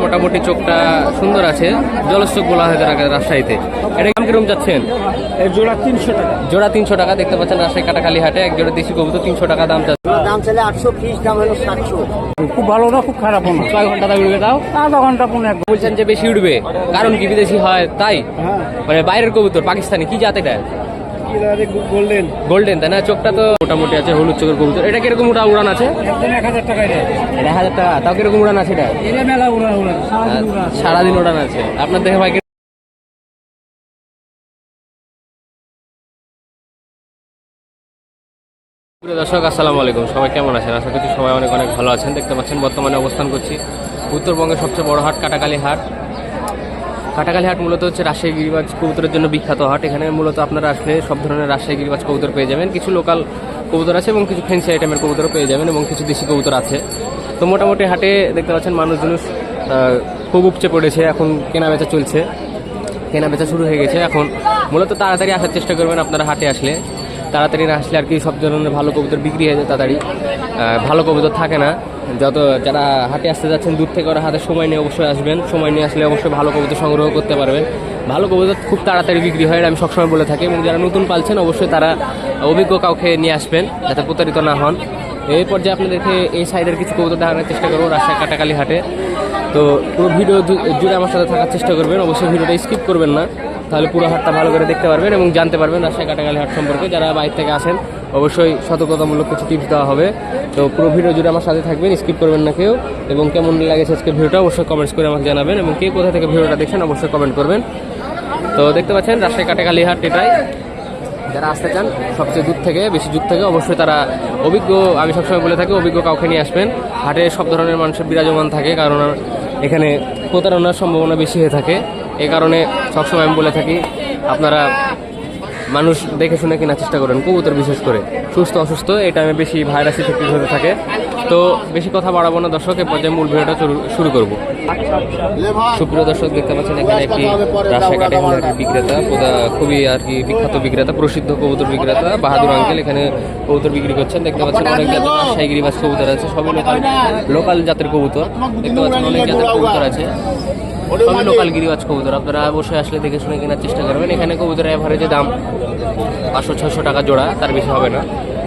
মোটামুটি চোখটা সুন্দর আছে, জলচোখ বলা হয় রাজশাহীতে। এটা দাম কিরকম যাচ্ছেন? জোড়া 300 টাকা। জোড়া 300 টাকা। দেখতে পাচ্ছেন রাজশাহী কাটাখালী হাটে এক জোড়া দেশি কবুতর 300 টাকা দাম চাচ্ছে। দাম চলে 800, ফিস দাম হলো 700। খুব ভালো না, খুব খারাপ না। 6 ঘন্টা দাম উঠবে, তাও আধা ঘন্টা পনেরো। বলছেন যে বেশি উঠবে, কারণ কি বিদেশি হয় তাই? মানে বাইরের কবুতর, পাকিস্তানি কি জাত এটা? গোল্ডেন। গোল্ডেন তাই না? চোখটা তো মোটামুটি আছে, হলুদ চোখের কবুতর। এটা কিরকম উড়ান আছে? 1000 টাকা। এটা 1000 টাকা। তাও কিরকম উড়ান আছে? এটা মেলা উড়ান, সারাদিন উড়ান আছে। আপনার দেখে ভাই দর্শক আসসালামু আলাইকুম, সবাই কেমন আছেন? আশা করছি সবাই অনেক অনেক ভালো আছেন। দেখতে পাচ্ছেন বর্তমানে অবস্থান করছি উত্তরবঙ্গের সবচেয়ে বড় হাট কাটাখালী হাট। কাটাখালী হাট মূলত হচ্ছে রাজশাহী গিরিবাজ কবুতরের জন্য বিখ্যাত হাট। এখানে মূলত আপনারা আসলে সব ধরনের রাজশাহী গিরিবাজ কবুতর পেয়ে যাবেন। কিছু লোকাল কবুতর আছে এবং কিছু ফ্যান্সি আইটেমের কবুতরও পেয়ে যাবেন এবং কিছু দেশি কবুতর আছে। তো মোটামুটি হাটে দেখতে পাচ্ছেন মানুষজন খুব উপচে পড়েছে, এখন কেনা বেচা চলছে, কেনা বেচা শুরু হয়ে গেছে। এখন মূলত তাড়াতাড়ি আসার চেষ্টা করবেন আপনারা হাটে আসলে। তাড়াতাড়ি না আসলে আর কি সব ধরনের ভালো কবুতর বিক্রি হয়ে যায় তাড়াতাড়ি, ভালো কবুতর থাকে না। যারা হাটে আসতে যাচ্ছেন দূর থেকে, ওরা হাতে সময় নিয়ে অবশ্যই আসবেন। সময় নিয়ে আসলে অবশ্যই ভালো কবুতর সংগ্রহ করতে পারবেন। ভালো কবুতর খুব তাড়াতাড়ি বিক্রি হয়, আমি সবসময় বলে থাকি। এবং যারা নতুন পালছেন অবশ্যই তারা অভিজ্ঞ কাউকে নিয়ে আসবেন, যাতে প্রতারিত না হন। এই পর্যায়ে আপনাদেরকে এই সাইডের কিছু কবুতর দেখানোর চেষ্টা করবো রাজশাহী কাটাখালী হাটে। তো পুরো ভিডিও জুড়ে আমার সাথে থাকার চেষ্টা করবেন, অবশ্যই ভিডিওটা স্কিপ করবেন না, তাহলে পুরো হাটটা ভালো করে দেখতে পারবেন এবং জানতে পারবেন রাজশাহী কাটাখালী হাট সম্পর্কে। যারা বাইরে থেকে আসেন অবশ্যই সতর্কতামূলক কিছু টিপস দেওয়া হবে। তো পুরো ভিডিও জুড়ে আমার সাথে থাকবেন, স্কিপ করবেন না কেউ। এবং কেমন লাগেছে আজকে ভিডিওটা অবশ্যই কমেন্টস করে আমাকে জানাবেন এবং কে কোথা থেকে ভিডিওটা দেখছেন অবশ্যই কমেন্ট করবেন। তো দেখতে পাচ্ছেন রাজশাহী কাটাখালী হাট, এটাই। যারা আসতে চান সবচেয়ে দূর থেকে, বেশি দূর থেকে, অবশ্যই তারা অভিজ্ঞ, আমি সবসময় বলে থাকি, অভিজ্ঞ কাউকে নিয়ে আসবেন। হাটে সব ধরনের মানুষের বিরাজমান থাকে, কারণ এখানে প্রতারণার সম্ভাবনা বেশি হয়ে থাকে। এই কারণে সবসময় আমি বলে থাকি আপনারা মানুষ দেখে শুনে কেনার চেষ্টা করেন, কবুতর বিশেষ করে। সুস্থ অসুস্থ এই টাইমে বেশি ভাইরাস ইফেক্টিভ হতে থাকে। তো বেশি কথা বাড়াবো না দর্শক, এর পর্যায়ে মূল ভিডিওটা শুরু করবো। সুপ্রিয় দর্শক দেখতে পাচ্ছেন এখানে একটি রাজশাহী কাটাখালীর বিক্রেতা, খুবই আর কি বিখ্যাত বিক্রেতা, প্রসিদ্ধ কবুতর বিক্রেতা বাহাদুর আঙ্কেল এখানে কবুতর বিক্রি করছেন। দেখতে পাচ্ছেন অনেক জাতের রাজশাহী গিরিবাজ কবুতর আছে, সবই লোকাল জাতের কবুতর। দেখতে পাচ্ছেন অনেক জাতের কবুতর আছে, সবই লোকাল গিরিবাজ কবুতর। আপনারা অবশ্যই আসলে দেখে শুনে কেনার চেষ্টা করবেন। এখানে কবুতরের অ্যাভারেজে দাম 500-600 টাকা জোড়া, তার বেশি হবে না।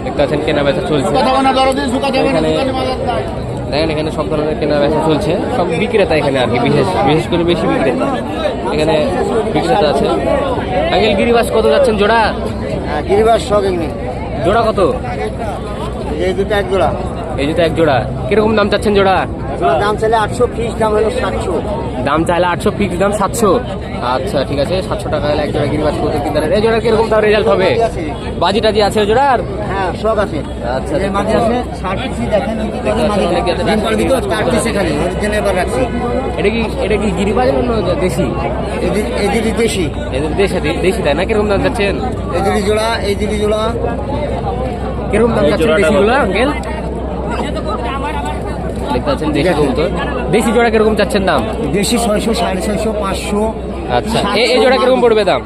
দেখতে পাচ্ছেন কেনা বেচা চলছে এখানে। দেখেন এখানে সব ধরনের কেনা বেচা চলছে, সব বিক্রেতা এখানে আর কি, বিশেষ করে বেশি বিক্রেতা এখানে বিক্রেতা আছে। আঙ্কেল গিরিবাজ কত যাচ্ছেন জোড়া? গিরিবাজ সব জোড়া কত? এই দুটো এক জোড়া। এই জুতো এক জোড়া কিরকম দাম চাচ্ছেন জোড়া? দাম চলে 800, ফিস দাম হলো 700। দাম চাইলে 800, ফিক্স দাম 700। আচ্ছা ঠিক আছে, 700 টাকা হলে এক জোড়া গিরিবাজ কবুতর কিনতে পারেন। এই জোড়া কিরকম তার রেজাল্ট হবে? বাজি টাজি আছে ওই জোড়ার? হ্যাঁ সব আছে। আচ্ছা মাঝে আছে 60 পিস দেখেন, এটা কি গিরিবাজ না দেশি? এদিকে দেশি। দেশি তাই না? কিরকম দাম চাচ্ছেন? এদিকে জোড়া, এইদিকে জোড়া। কিরকম দাম চাচ্ছেন দেশিগুলো আঙ্কেল? দেখতে পাচ্ছেন দেশি কবুতর। দেশি জোড়া কিরকম চাচ্ছেন দাম? দেশি 600, 650, 500। আচ্ছা এই জোড়া কিরকম পড়বে দাম?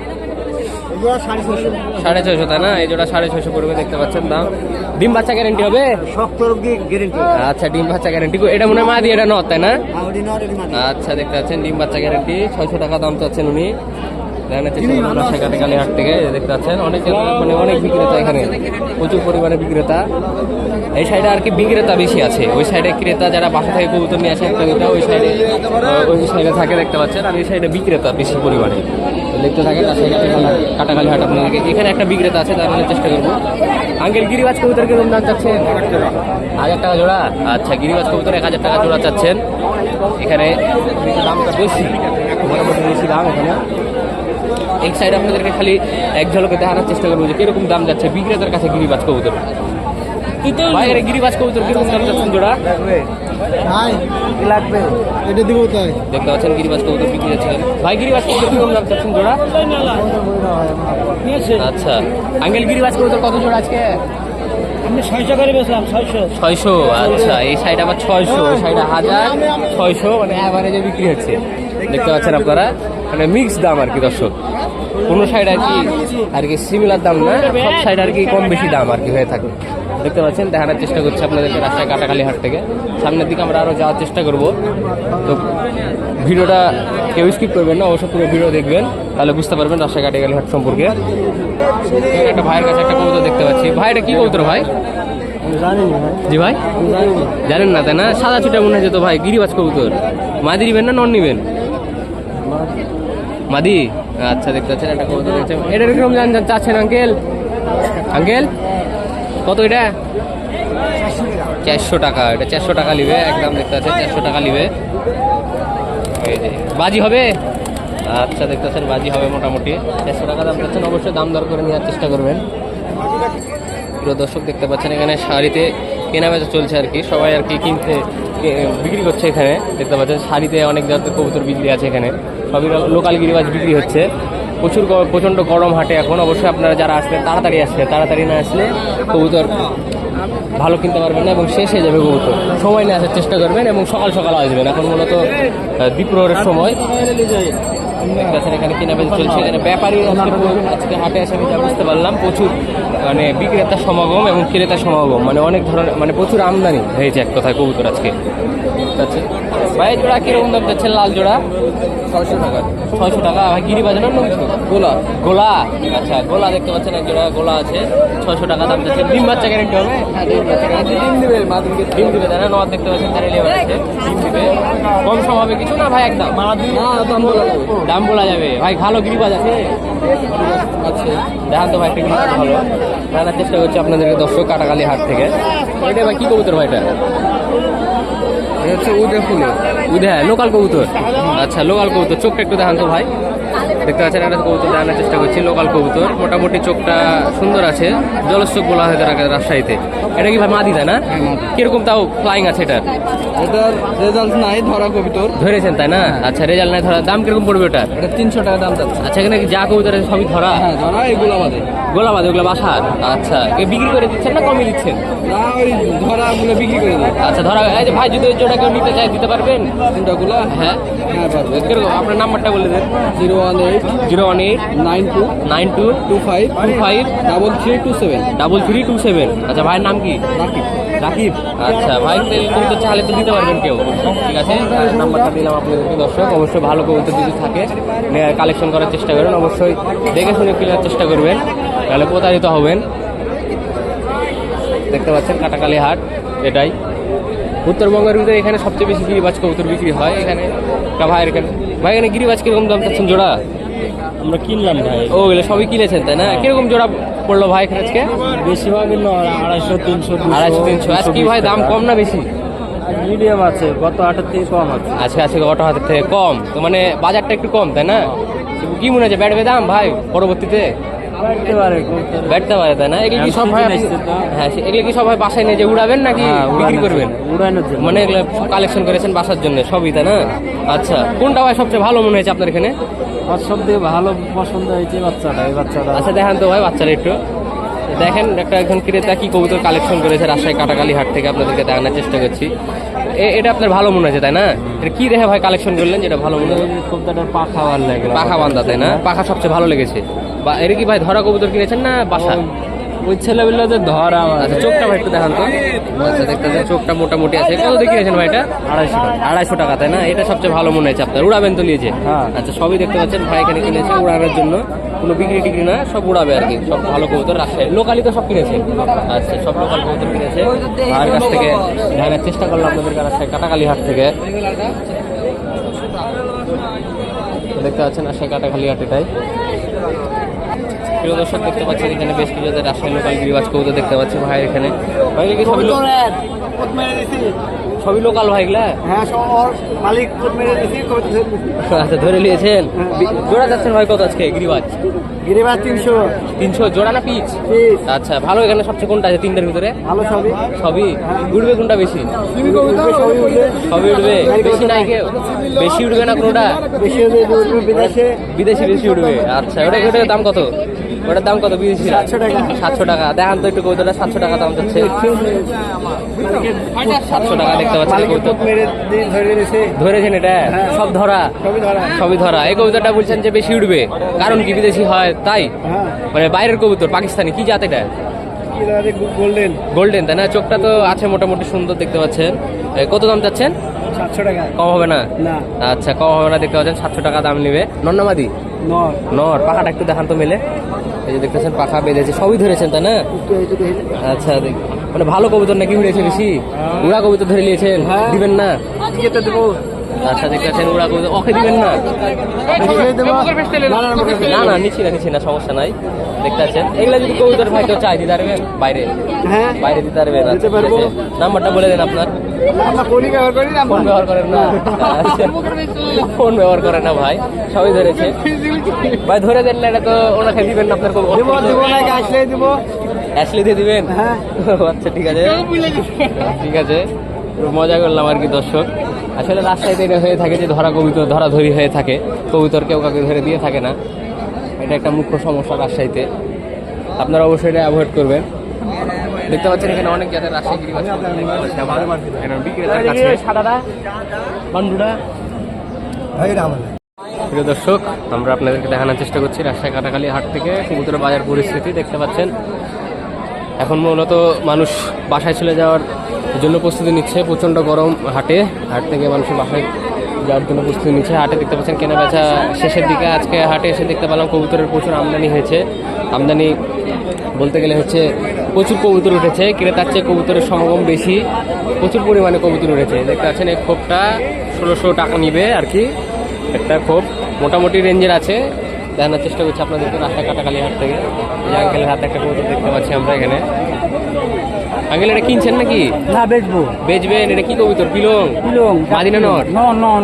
650 তাই না? এই জোড়া 650 পড়বে। দেখতে পাচ্ছেন দাম। ডিম বাচ্চা গ্যারেন্টি হবে? গ্যারেন্টি। আচ্ছা ডিম বাচ্চা গ্যারেন্টি। এটা মনে হয় মাদি, এটা নর তাই না? আচ্ছা দেখতে পাচ্ছেন ডিম বাচ্চা গ্যারেন্টি। 600 টাকা দাম চাচ্ছেন উনি। কাটাখালী হাট থেকে দেখতে পাচ্ছেন অনেক মানে অনেক বিক্রেতা এখানে, প্রচুর পরিমাণে বিক্রেতা। এই সাইডে আর কি বিক্রেতা বেশি আছে, ওই সাইডে ক্রেতা যারা বাসা থেকে কবুতর নিয়ে আসে ওই সাইডে থাকে দেখতে পাচ্ছেন। আর এই সাইডে বিক্রেতা বেশি পরিমাণে দেখতে থাকে। কাটাখালী হাট আপনাদেরকে এখানে একটা বিক্রেতা আছে, তার চেষ্টা করবো। আঙ্কেল গিরিবাজ কবুতর কিরকম দাম চাচ্ছেন? 1000 টাকা জোড়া। আচ্ছা গিরিবাজ কবুতর 1000 টাকা জোড়া চাচ্ছেন। এখানে দামটা বেশি, মোটামুটি বেশি দাম এখানে। এই সাইডে আপনাদেরকে খালি এক ঝলকে দেখানোর চেষ্টা করবো যে কিরকম দাম যাচ্ছে বিক্রেতার কাছে গিরিবাজ কবুতর। বাইরে গিরিবাজ কবুতর কিরকম দাম যাচ্ছেন জোড়া? দেখতে পাচ্ছেন গিরিবাজ কবুতর বিক্রি যাচ্ছে। ভাই গিরিবাজ কবুতর কিরকম দাম চাচ্ছেন জোড়া? আচ্ছা আঙ্কেল গিরিবাজ কবুতর কত জোড়া আজকে? 600 করে বেচলাম। 600। আচ্ছা এই সাইড আবার 600, ওই সাইড 1000, 600 মানে অ্যাভারেজে বিক্রি হচ্ছে। দেখতে পাচ্ছেন আপনারা, মানে মিক্স দাম আর কি দর্শক। কোনো সাইড আর কি সিমিলার দাম না, সব সাইড আর কি কম বেশি দাম আর কি হয়ে থাকে। দেখতে পাচ্ছেন দেখানোর চেষ্টা করছি আপনাদেরকে রাজশাহী কাটাখালী হাট থেকে। সামনের দিকে আমরা আরও যাওয়ার চেষ্টা করব। তো ভিডিওটা কেউ স্কিপ করবেন না, অবশ্যই পুরো ভিডিও দেখবেন, তাহলে বুঝতে পারবেন রাজশাহী কাটাকালী হাট সম্পর্কে। একটা ভাইয়ের কাছে একটা কবুতর দেখতে পাচ্ছি। ভাই এটা কি কবুতর ভাই? জি ভাই জানেন না তাই না? সাদা ছুটা মনে হচ্ছে তো ভাই, গিরিবাজ কবুতর। মাদি নিবেন না নন নিবেন? মাদি। আচ্ছা দেখতে পাচ্ছেন একটা কবুতর দেখছেন, এটা কিরকম চাচ্ছেন আঙ্কেল? আঙ্কেল কত এটা? 400 টাকা। এটা 400 টাকা নিবে একদম, দেখতে পাচ্ছেন 400 টাকা নিবে। এই যে বাজি হবে। আচ্ছা দেখতে পাচ্ছেন বাজি হবে মোটামুটি 400 টাকা দাম পাচ্ছেন। অবশ্যই দাম দর করে নেওয়ার চেষ্টা করবেন। প্রিয় দর্শক দেখতে পাচ্ছেন এখানে শাড়িতে কেনা বেচা চলছে আর কি, সবাই আর কি কিনতে বিক্রি করছে। এখানে দেখতে পাচ্ছেন শাড়িতে অনেক জাতের কবুতর বিক্রি আছে, এখানে সবই লোকাল গিরিবাজ বিক্রি হচ্ছে। প্রচণ্ড গরম হাটে এখন। অবশ্যই আপনারা যারা আসবেন তাড়াতাড়ি আসবে, তাড়াতাড়ি না আসলে কবুতর ভালো কিনতে পারবেন না এবং শেষ হয়ে যাবে কবুতর। সময় নিয়ে আসার চেষ্টা করবেন এবং সকাল সকাল আসবেন। এখন মূলত দ্বীপ্রহরের সময়। এখানে কেনা বেচা চলছে, এখানে ব্যাপারী আজকে হাটে এসে আমি যা বুঝতে পারলাম প্রচুর মানে বিক্রেতার সমাগম এবং ক্রেতার সমাগম, মানে অনেক ধরনের মানে প্রচুর আমদানি হয়েছে এক কথায় কবুতর আজকে। আচ্ছা ভাই জোড়া কিরকম দাম যাচ্ছে? লাল জোড়া 600 টাকা। 600 টাকা ভাই। গিরিবাজ না অন্য কিছু? গোলা। গোলা। আচ্ছা গোলা দেখতে পাচ্ছেন এক জোড়া গোলা আছে, 600 টাকা দাম যাচ্ছে। ডিম বাচ্চা গ্যারেন্টি হবে? ডিম দিবে, ডিম দিবে তাই না? নর দেখতে পাচ্ছেন তার লেবার আছে, ডিম দিবে। কম সম হবে কিছু না ভাই? একদম দাম বলা যাবে ভাই। ভালো গিরিবাজ আছে? আচ্ছা দেখান তো ভাই, একটা গিরিবাজ ভালো জানার চেষ্টা করছি আপনাদেরকে দর্শক কাটাকালী হাট থেকে। এটা ভাই কি কবুতর ভাই? এটা হচ্ছে উদয় লোকাল কবুতর। আচ্ছা লোকাল কবুতর, চোখটা একটু দেখান তো ভাই। দেখতে পাচ্ছেন একটা কবুতর দেখানোর চেষ্টা করছি, লোকাল কবুতর। মোটামুটি চোখটা সুন্দর আছে, জলচোখ বলা হয় তারা রাজশাহীতে। এটা কি ভাই মাদি তাই না? কিরকম তাও ফ্লাইং আছে এটার? এটার রেজাল্ট নাই, ধরা কবিতর ধরেছেন তাই না? আচ্ছা রেজাল্ট নাই ধরা। দাম কিরকম পড়বে ওটার? এটা 300 টাকা দাম যাচ্ছে। আচ্ছা এখানে কি যা কবুতর আছে সবই ধরা? হ্যাঁ ধরা, এগুলো আমাদের গোলাবাদ ওগুলো বাসার। আচ্ছা বিক্রি করে দিচ্ছেন না কমিয়ে দিচ্ছেন? না, ওই ধরা গুলো বিক্রি করে দেয়। আচ্ছা ধরা। এই যে ভাই যদি ওই জোড়া কেউ নিতে চায় দিতে পারবেন? তিনটাগুলো হ্যাঁ হ্যাঁ পারবে। কিরকম আপনার নাম্বারটা বলে দেন। 018 018 92 92 25 25 3327 3327। আচ্ছা ভাইয়ের নাম কি? রাকিব। রাকিব। আচ্ছা ভাই কবুতর চাইলে তো দিতে পারবেন কেউ, ঠিক আছে? নাম্বারটা দিলাম আপনাদেরকে দর্শক। অবশ্যই ভালো কবুতর যদি থাকে কালেকশন করার চেষ্টা করেন, অবশ্যই দেখে শুনে কেনার চেষ্টা করবেন, তাহলে প্রতারিত হবেন। দেখতে পাচ্ছেন কাটাকালী হাট এটাই। উত্তরবঙ্গের ভিতরে এখানে সবচেয়ে বেশি গিরিবাজ কবুতর বিক্রি হয়। এখানে ভাইয়ের এখানে ভাই এখানে গিরিবাজ কিরকম দাম চাচ্ছেন জোড়া? আমরা কিনলাম ভাই। ও এগুলো সবই কিনেছেন তাই না? কিরকম জোড়া পড়লো ভাই এখানে আজকে? বেশিরভাগ 250 300 250 300। আজকে ভাই দাম কম না বেশি? মিডিয়াম আছে, গত হাটের থেকে কম আছে। আজকে আজকে অটো হাতের থেকে কম, তো মানে বাজারটা একটু কম তাই না? কি মনে হচ্ছে ব্যাটবে দাম ভাই পরবর্তীতে? ব্যাটতে পারে তাই না? এগুলো কি সব ভাই হ্যাঁ এগুলো কি সব ভাই বাসায় নিয়ে যে উড়াবেন নাকি বিক্রি করবেন? উড়ানোর জন্য মানে এগুলো কালেকশন করেছেন বাসার জন্য সবই তাই না? আচ্ছা কোনটা ভাই সবচেয়ে ভালো মনে হয়েছে আপনার এখানে? আর সব থেকে ভালো পছন্দ হয়েছে বাচ্চাটা, এই বাচ্চাটা। আচ্ছা দেখান তো ভাই বাচ্চারা একটু দেখেন। একটা এখন ক্রেতা কি কবুতর কালেকশন করেছে রাজশাহী কাটাকালী হাট থেকে, আপনাদেরকে দেখানোর চেষ্টা করছি। এটা আপনার ভালো মনে হয়েছে তাই না? এটা কি দেখে ভাই কালেকশন করলেন যেটা ভালো মনে হয়? কবুতরটার পাখা ভালো লাগে, পাখা বান্ধা তাই না? পাখা সবচেয়ে ভালো লেগেছে। বা এটা কি ভাই ধরা কবুতর কিনেছেন না বাসা? ওই ছেলেগুলো যে ধরা। আচ্ছা চোখটা ভাই একটু দেখান তো। আচ্ছা দেখতে পাচ্ছেন চোখটা মোটামুটি আছে। কত দিয়ে কিনেছেন ভাই এটা? 250 টাকা। 250 টাকা তাই না? এটা সবচেয়ে ভালো মনে হয়েছে আপনার। উড়াবেন তো নিয়েছে? হ্যাঁ। আচ্ছা সবই দেখতে পাচ্ছেন ভাই এখানে কিনেছে উড়ানোর জন্য, কোনো বিক্রি টিক্রি না, সব উড়াবে আর কি। সব ভালো কবুতর রাজশাহী লোকালি তো সব কিনেছে। আচ্ছা সব লোকাল কবুতর কিনেছে ভাইয়ের কাছ থেকে জানার চেষ্টা করলাম আপনাদের রাজশাহী কাটাকালী হাট থেকে। দেখতে পাচ্ছেন রাজশাহী কাটাকালী হাট এটাই। প্রিয় দর্শক দেখতে পাচ্ছেন এখানে বেশ কিছু রাজশাহী লোকাল গিরিবাজ কবুতর দেখতে পাচ্ছি ভাই এখানে। ভাই কি সবই লোকাল ভাই এগুলা? হ্যাঁ সব মালিক মেরে দিছি। আচ্ছা ধরে নিয়েছেন। জোড়া যাচ্ছেন ভাই কত আজকে গিরিবাজ? গিরিবাজ 300। 300 জোড়া না পিচ? আচ্ছা ভালো। এখানে সবচেয়ে কোনটা আছে তিনটার ভিতরে? ভালো সবই। সবই উঠবে কোনটা বেশি? সবই উঠবে, বেশি নাই কেউ? বেশি উঠবে না কোনটা? বেশি বিদেশে বিদেশি বেশি উঠবে। আচ্ছা ওটা ওটার দাম কত? ওটার দাম কত বিদেশি? 700 টাকা। 700 টাকা। দেখান তো একটু কবুতরটা। 700 টাকা দাম যাচ্ছে। 700 টাকা দেখতে পাচ্ছেন কবুতর। ধরেছেন এটা? সব ধরা? সবই ধরা। এই কবুতরটা বলছেন যে বেশি উঠবে, কারণ কি বিদেশি হয় তাই? মানে বাইরের কবুতর পাকিস্তানি কি জাত এটা? গোল্ডেন। গোল্ডেন তাই না? চোখটা তো আছে মোটামুটি সুন্দর দেখতে পাচ্ছেন। কত দাম চাচ্ছেন? 700 টাকা। কম হবে না? না। আচ্ছা, কম হবে না, দেখতে পাচ্ছেন 700 টাকা দাম নেবে। নন্নামাদি নর। নর, পাখাটা একটু দেখান তো মেলে। এই যে দেখতেছেন পাখা বেঁধেছে, সবই ধরেছেন তাই না? আচ্ছা, মানে ভালো কবুতর নাকি উড়েছে বেশি? উড়া কবুতর ধরে নিয়েছেন, হ্যাঁ। দিবেন না? আজকে তো দেবো। আচ্ছা, দেখতেছেন উড়া কবুতর, ওকে দিবেন না? না না, নিচ্ছি না, সমস্যা নাই। দেখতে পাচ্ছেন এগুলা যদি কবুতর ভাই কেউ চাই দিতে পারবেন বাইরে? হ্যাঁ, বাইরে দিতে পারবেন? দিতে আচ্ছা, ঠিক পারবো। আছে। নাম্বারটা বলে দেন আপনার। আমরা ফোনই ব্যবহার করি না। ফোন ব্যবহার করেন না? আচ্ছা, ফোন ব্যবহার করে না ভাই, সবই ধরেছে ভাই। ধরে দেন না, এটা তো ওনাকে দিবেন না আপনার দেবো দেবো না, আসলে দেবো। অ্যাসলি দিয়ে দিবেন? হ্যাঁ। আচ্ছা, ঠিক আছে ঠিক আছে, একটু মজা করলাম আর কি দর্শক। আসলে রাস্তায় এটা হয়ে থাকে যে ধরা কবুতর ধরাধরি হয়ে থাকে, কবুতর কেউ কাউকে ধরে দিয়ে থাকে না। এটা একটা মুখ্য সমস্যা রাজশাহীতে, আপনারা অবশ্যই এটা অ্যাভয়েড করবেন। দেখতে পাচ্ছেন এখানে অনেক জাতের রাজশাহী গিরিবাজ কবুতর দেখতে পাচ্ছি আমরা। এখানে বিক্রেতার কাছে প্রিয় দর্শক, আমরা আপনাদেরকে দেখানোর চেষ্টা করছি রাজশাহী কাটাখালী হাট থেকে কবুতরের বাজার পরিস্থিতি। দেখতে পাচ্ছেন এখন মূলত মানুষ বাসায় চলে যাওয়ার জন্য প্রস্তুতি নিচ্ছে। প্রচণ্ড গরম হাটে, হাট থেকে মানুষের বাসায় যাওয়ার জন্য প্রস্তুতি নিচ্ছে। হাটে দেখতে পাচ্ছেন কেনা বেচা শেষের দিকে। আজকে হাটে এসে দেখতে পেলাম কবুতরের প্রচুর আমদানি হয়েছে। আমদানি বলতে গেলে হচ্ছে প্রচুর কবুতর উঠেছে, ক্রেতার চেয়ে কবুতরের সমাগম বেশি, প্রচুর পরিমাণে কবুতর উঠেছে। দেখতে পাচ্ছেন এই খোপটা 1600 টাকা নিবে আর কি, একটা খোপ মোটামুটি রেঞ্জের আছে। দেখানোর চেষ্টা করছি আপনাদেরকে রাস্তা কাটাখালী হাট থেকে। এই আঙ্কেলের হাতে একটা কবুতর দেখতে পাচ্ছি আমরা এখানে। আঙ্কেল, এটা কিনছেন নাকি? না, বেচবো। বেচবেন? এটা কি কবুতর? পিলং? পিলং। মাদিনা নর?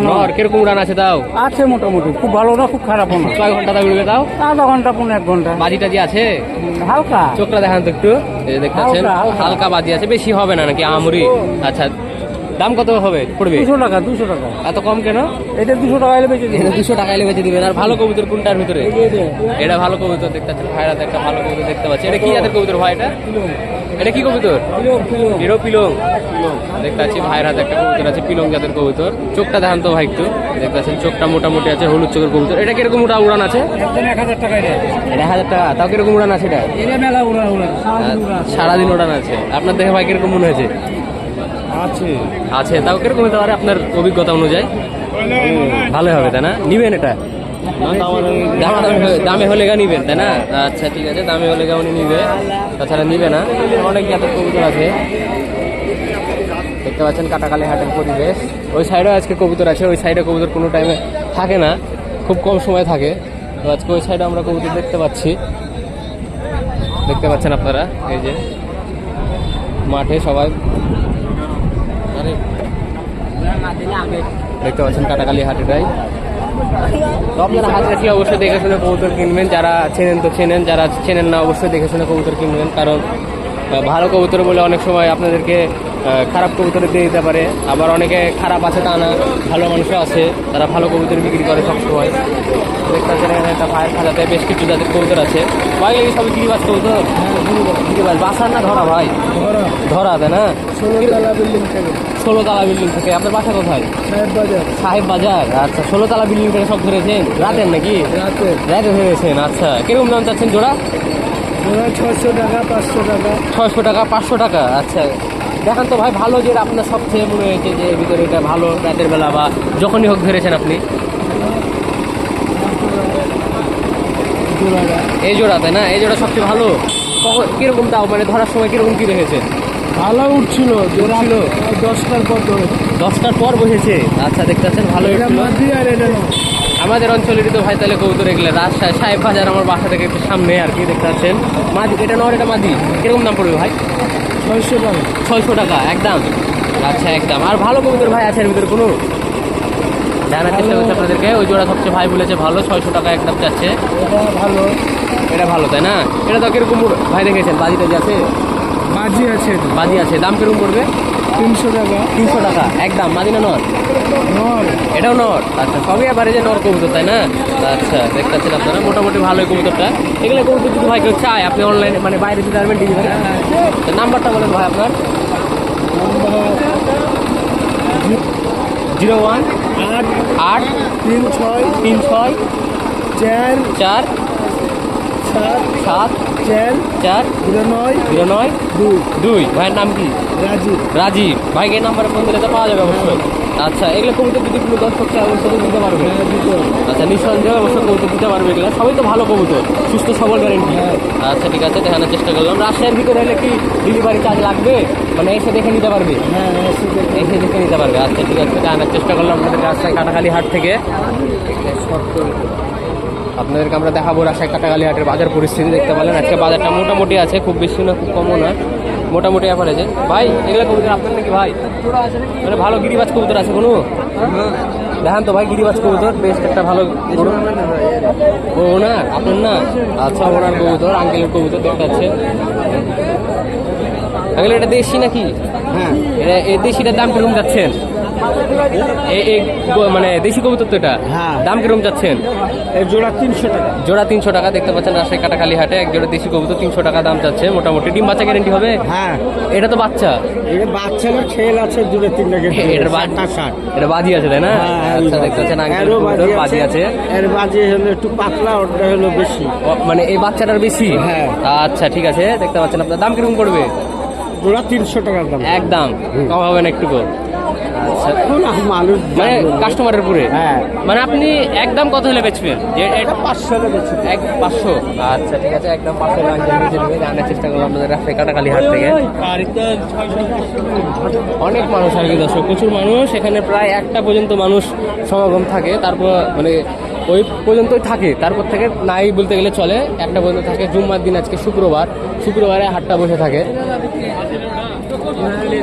নর। কিরকম উড়ান আছে তাও? আছে মোটামুটি, খুব ভালো না, খুব খারাপ না। 6 ঘন্টা তাও উড়বে তাও? আধা ঘন্টা, 1 ঘন্টা। বাজি টাজি আছে? হালকা। চোখটা দেখান তো একটু। এই যে দেখতে পাচ্ছেন হালকা, হালকা। হালকা বাজি আছে, বেশি হবে না নাকি আমরি? আচ্ছা, দাম কত হবে পড়বে? 200 টাকা। 200 টাকা। এত কম কেন? এটা 200 টাকা এলে বেচে দিই। 200 টাকা এলে বেচে দিবেন। আর ভালো কবুতর কোনটার ভিতরে? এটা ভালো কবুতর দেখতে পাচ্ছেন, ভাইরাতে একটা ভালো কবুতর দেখতে পাচ্ছি। এটা কি জাতের কবুতর ভাই? এটা কি কবুতর? হিরো পিলং। দেখতে পাচ্ছি ভাইয়ের হাতে একটা কবুতর আছে, পিলং জাতের কবুতর। চোখটা দেখান তো ভাই একটু। দেখতে পাচ্ছেন চোখটা মোটামুটি আছে, হলুদ চোখের কবুতর। এটা কিরকম উড়ান আছে? একদম 1000 টাকা এটা। এটা 1000 টাকা। তাও কিরকম উড়ান আছে এটা? এটা মেলা উড়ান। সারাদিন উড়ান আছে। আপনার দেখে ভাই কিরকম মনে হয়েছে? আছে। তাও কিরকম হতে পারে আপনার অভিজ্ঞতা অনুযায়ী? ভালো হবে তাই না? নিবেন এটা? দামে হলে গা নিবেন তাই না? আচ্ছা, ঠিক আছে, দামে হলে গা উনি নিবে, তাছাড়া নিবে না। অনেক জাতের কবুতর আছে দেখতে পাচ্ছেন কাটাখালী হাটের পরিবেশ। ওই সাইডেও আজকে কবুতর আছে। ওই সাইডে কবুতর কোনো টাইমে থাকে না, খুব কম সময় থাকে। তো আজকে ওই সাইডে আমরা কবুতর দেখতে পাচ্ছি। দেখতে পাচ্ছেন আপনারা, এই যে মাঠে সবাই দেখতে পাচ্ছেন কাটাখালী হাটেটাই। তো আপনারা হাত রাখি অবশ্যই দেখে শুনে কবুতর কিনবেন। যারা চেনেন তো চেনেন, যারা চেনেন না অবশ্যই দেখে শুনে কবুতর কিনবেন। কারণ ভালো কবুতর বলে অনেক সময় আপনাদেরকে খারাপ কবুতর দিয়ে দিতে পারে। আবার অনেকে খারাপ আছে তা না, ভালো মানুষও আছে, তারা ভালো কবুতর বিক্রি করে সবসময়। দেখতে পাচ্ছেন এখানে একটা ভাইয়ের খাতাতে বেশ কিছু জাতের কবুতর আছে। ভাই এই সব গিরিবাজ কবুতর? গিরিবাজ। বাসার না ধরা ভাই? ধরা তাই না? 16 তলা বিল্ডিং থেকে। আপনার বাসা কোথায়? সাহেব বাজার। আচ্ছা, 16 তলা বিল্ডিং থেকে সব ধরেছেন? রাতের নাকি? রাতে ধরেছেন। আচ্ছা, কিরকম দাম চাচ্ছেন জোড়া? 600 টাকা, 500 টাকা। 600 টাকা, 500 টাকা। আচ্ছা, দেখান তো ভাই ভালো, যে আপনার সবচেয়ে মনে হয়েছে যে এর ভিতরে এটা ভালো, রাতের বেলা বা যখনই হোক ধরেছেন আপনি। এই জোড়া তাই না? এই জোড়া সবচেয়ে ভালো। কিরকম তাও মানে ধরার সময় কিরকম কি দেখেছে? ভালো উঠছিল, জোড়া ছিল 10টার পর ধরে। 10টার পর বসেছে। আচ্ছা, দেখতে পাচ্ছেন ভালো উঠছিল। আমাদের অঞ্চলেরই তো ভাই তাহলে কবুতর এগুলো। রাজশাহী সাহেব বাজার আমার বাসা থেকে একটু সামনে আর কি। দেখতে পাচ্ছেন মাদি, এটা নর, এটা মাদি। কিরকম দাম পড়বে ভাই? 600 টাকা। 600 টাকা একদম? আচ্ছা, একদম। আর ভালো কবুতর ভাই আছে এর ভিতরে কোনো? জানার চেষ্টা করছে আপনাদেরকে। ওই জোড়া সবচেয়ে ভাই বলেছে ভালো, 600 টাকা একদম যাচ্ছে। এটা ভালো। এটা ভালো তাই না? এটা তো কিরকম ভাই দেখেছেন? বাজিটা যে আছে? বাজি আছে। বাজি আছে। দাম কিরকম পড়বে? 300 টাকা। 300 টাকা একদম। মাদিনা নর? নর। এটাও নর। আচ্ছা, সবই আবার এই যে নর কবুতর তাই না? আচ্ছা, দেখতে পাচ্ছেন আপনারা মোটামুটি ভালোই কবুতরটা। এগুলো কবুতর যদি ভাই কেউ চায়, আপনি অনলাইনে মানে বাইরে দিতে পারবেন ডেলিভারি? নাম্বারটা বলেন ভাই আপনার। 01 8 36 36 4 4 7 7 4 4 09 09 2। ভাইয়ের নাম কি? রাজীব। রাজীব। ভাইকে নাম্বারে ফোন দিলে তো পাওয়া যাবে অবশ্যই। আচ্ছা, এগুলো কবুতর যদি কোনো দর্শক চায় অবশ্যই দিতে পারবে। আচ্ছা, নিঃসন্দেহে অবশ্যই কবুতর দিতে পারবে। এগুলো সবই তো ভালো কবুতর, সুস্থ সবল গ্যারেন্টি। আচ্ছা ঠিক আছে, দেখানোর চেষ্টা করলাম। রাজশাহীর ভিতরে হলে কি ডেলিভারি চার্জ লাগবে? মানে এসে দেখে নিতে পারবে? এসে দেখে নিতে পারবে। আচ্ছা ঠিক আছে, দেখানোর চেষ্টা করলাম আমাদের রাজশাহী কাটাখালী হাট থেকে। আপনাদেরকে আমরা দেখাবো রাজশাহী কাটাখালী হাটের বাজার পরিস্থিতি। দেখতে পেলেন আজকে বাজারটা মোটামুটি আছে, খুব বেশি না খুব কমও না, মোটামুটি ব্যাপার আছে। ভাই এগুলো কবুতর আপনার নাকি ভাই? মানে ভালো গিরিবাজ কবুতর আছে কোনো? দেখান তো ভাই, গিরিবাজ কবুতর বেশ একটা ভালো। ও ওনার, আপনার না? আচ্ছা, ওনার কবুতর, আঙ্কেলের কবুতর দেখতে পাচ্ছে। আঙ্কেল এটা দেশি নাকি? হ্যাঁ, এটা এই দেশিটার দাম কিরকম যাচ্ছেন? মানে দেশি কবুতর তো এটা, হ্যাঁ। দাম কিরকম যাচ্ছেন? এই জোড়া 300 টাকা। জোড়া 300 টাকা। দেখতে পাচ্ছেন রাজশাহী কাটাখালী হাটে এক জোড়া দেশি কবুতর 300 টাকা দাম যাচ্ছে মোটামুটি। ডিম বাচ্চা গ্যারেন্টি হবে? হ্যাঁ, এটা তো বাচ্চা। এটা বাচ্চা না, খেল আছে দুটো তিনটা গেছে। এটার এটা বাজি আছে তাই না? আচ্ছা, দেখতে পাচ্ছেন আঙ্কেলের কবুতর বাজি আছে। এর বাজি হলো একটু পাতলা, ওটা হলো বেশি। মানে এই বাচ্চাটার বেশি? হ্যাঁ। আচ্ছা ঠিক আছে, দেখতে পাচ্ছেন আপনার দাম কিরকম পড়বে? জোড়া 300 টাকার দাম। একদম কম হবে না একটুকু? আচ্ছা, এখন মানুষ মানে কাস্টমারের উপরে। হ্যাঁ, মানে আপনি একদম কত হলে বেচবেন? এটা 500 হলে বেশি। 500। আচ্ছা ঠিক আছে, একদম 500 জানার চেষ্টা করলাম আপনাদের রাজশাহী কাটাখালী হাট থেকে। অনেক মানুষ আর কি দর্শক, প্রচুর মানুষ এখানে, প্রায় 1টা পর্যন্ত মানুষ সমাগম থাকে। তারপর মানে ওই পর্যন্তই থাকে, তারপর থেকে নাই বলতে গেলে চলে, 1টা পর্যন্ত থাকে। জুম্মার দিন আজকে শুক্রবারে হাটটা বসে থাকে।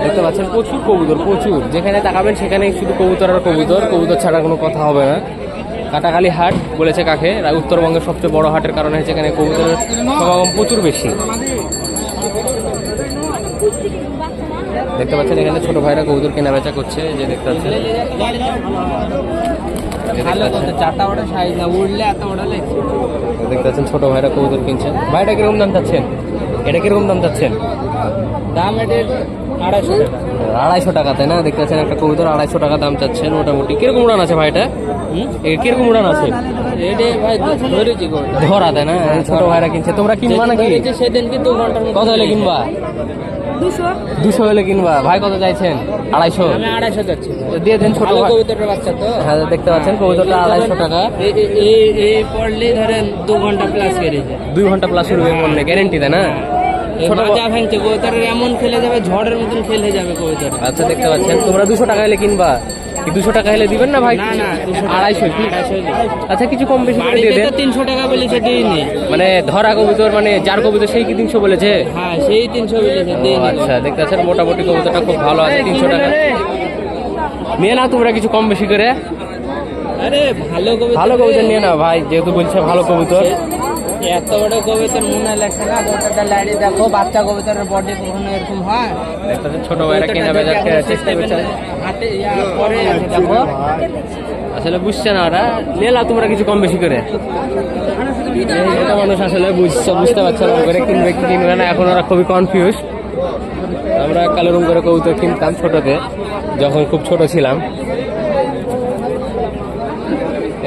দেখতে পাচ্ছেন প্রচুর কবুতর, প্রচুর। যেখানে তাকাবেন সেখানেই শুধু কবুতর আর কবুতর, কবুতর ছাড়া কোনো কথা হবে না। কাটাখালী হাট বলেছে কাকে? উত্তরবঙ্গের সবচেয়ে বড় হাটের কারণে হচ্ছে এখানে কবুতরের সমাগম প্রচুর বেশি। দেখতে পাচ্ছেন এখানে ছোট ভাইরা কবুতর কেনা বেচা করছে, যে দেখতে পাচ্ছেন। দেখতে পাচ্ছেন ছোট ভাইরা কবুতর কিনছেন। ভাইটা কিরকম দাম চাচ্ছেন? এটা কিরকম দাম চাচ্ছেন? দাম এটার 250 টাকা। 250 টাকা তাই না? দেখতে পাচ্ছেন একটা কবুতর 250 টাকা দাম চাচ্ছেন মোটামুটি। কিরকম উড়ান আছে ভাইটা? কিরকম উড়ান আছে? ভাই ধরেছি ধরা তাই না? ছোট ভাইরা কিনছে, তোমরা কিনবা নাকি? সেদিন কি 2 ঘন্টার কত হলে কিনবা? 200 হলে কিনবা। ভাই কত চাইছেন? 250? আমি 250 যাচ্ছি। দিয়ে দেন ছোট ভাই। কবুতরের বাচ্চা তো। হ্যাঁ, দেখতে পাচ্ছেন কবুতরটা 250 টাকা। এই পড়লে ধরেন 2 ঘন্টা প্লাস কেড়েছে। 2 ঘন্টা প্লাস উড়বে বললে, গ্যারেন্টি তাই না? মাজা ভাঙছে কবুতরের, এমন খেলে যাবে, ঝড়ের মতন খেলে যাবে কবুতর। আচ্ছা, দেখতে পাচ্ছেন তোমরা 200 টাকা হলে কিনবা কি? 200 টাকা হলে দিবেন না ভাই? না না, 250 কি? আচ্ছা, কিছু কম বেশি করে দিয়ে দেন। 300 টাকা বলেছে, দিইনি। মানে ধরা কবুতর, মানে যার কবুতর সেই কি 300 বলেছে? হ্যাঁ, সেই 300 বলেছে, ও, দিইনি। আচ্ছা, দেখতে পাচ্ছেন মোটামুটি কবুতরটা খুব ভালো আছে। 300 টাকা নিয়ে নাও তোমরা, কিছু কম বেশি করে। আরে ভালো কবুতর, ভালো কবুতর নিয়ে নাও ভাই, যেহেতু বলছে ভালো কবুতর। এত বড় কবুতর মনে লাগছে না। কবুতরটা লাড়ি দেখো, বাচ্চা কবুতরের বডি কখনো এরকম হয়? দেখতে পাচ্ছেন ছোট ভাইরা কেনা বেচা চেষ্টা করছে। হাতে পরে আছে দেখো। আসলে বুঝছে না ওরা, নিয়ে নাও তোমরা কিছু কম বেশি করে। ছোট মানুষ আসলে বুঝতে পারছে না করে কিনবে কি কিনবে না, এখন ওরা খুবই কনফিউজ। আমরা কালোরুম করে কবুতর কিনতাম ছোটতে, যখন খুব ছোট ছিলাম।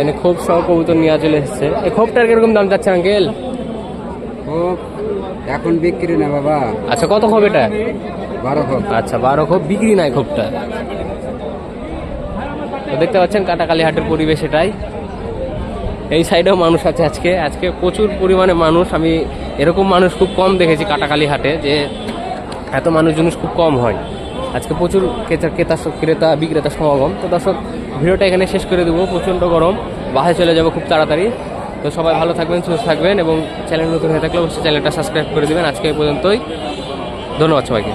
এনে খোপ সহ কবুতর নিয়ে চলে এসছে। এই খোপটার কিরকম দাম যাচ্ছে আঙ্কেল? এখন বিক্রি না বাবা। আচ্ছা, কত খোপ এটা? 12 খোপ। আচ্ছা, 12 খোপ বিক্রি নাই খোপটা। তো দেখতে পাচ্ছেন কাটাখালী হাটের পরিবেশ এটাই। এই সাইডেও মানুষ আছে আজকে প্রচুর পরিমাণে মানুষ। আমি এরকম মানুষ খুব কম দেখেছি কাটাখালী হাটে, যে এত মানুষজন খুব কম হয়। আজকে প্রচুর ক্রেতা বিক্রেতা সমাগম। তো দর্শক, ভিডিওটা এখানে শেষ করে দেবো। প্রচণ্ড গরম, বাসায় চলে যাবো খুব তাড়াতাড়ি। তো সবাই ভালো থাকবেন, সুস্থ থাকবেন, এবং চ্যানেল নতুন হয়ে থাকলে অবশ্যই চ্যানেলটা সাবস্ক্রাইব করে দেবেন। আজকে এই পর্যন্তই, ধন্যবাদ সবাইকে।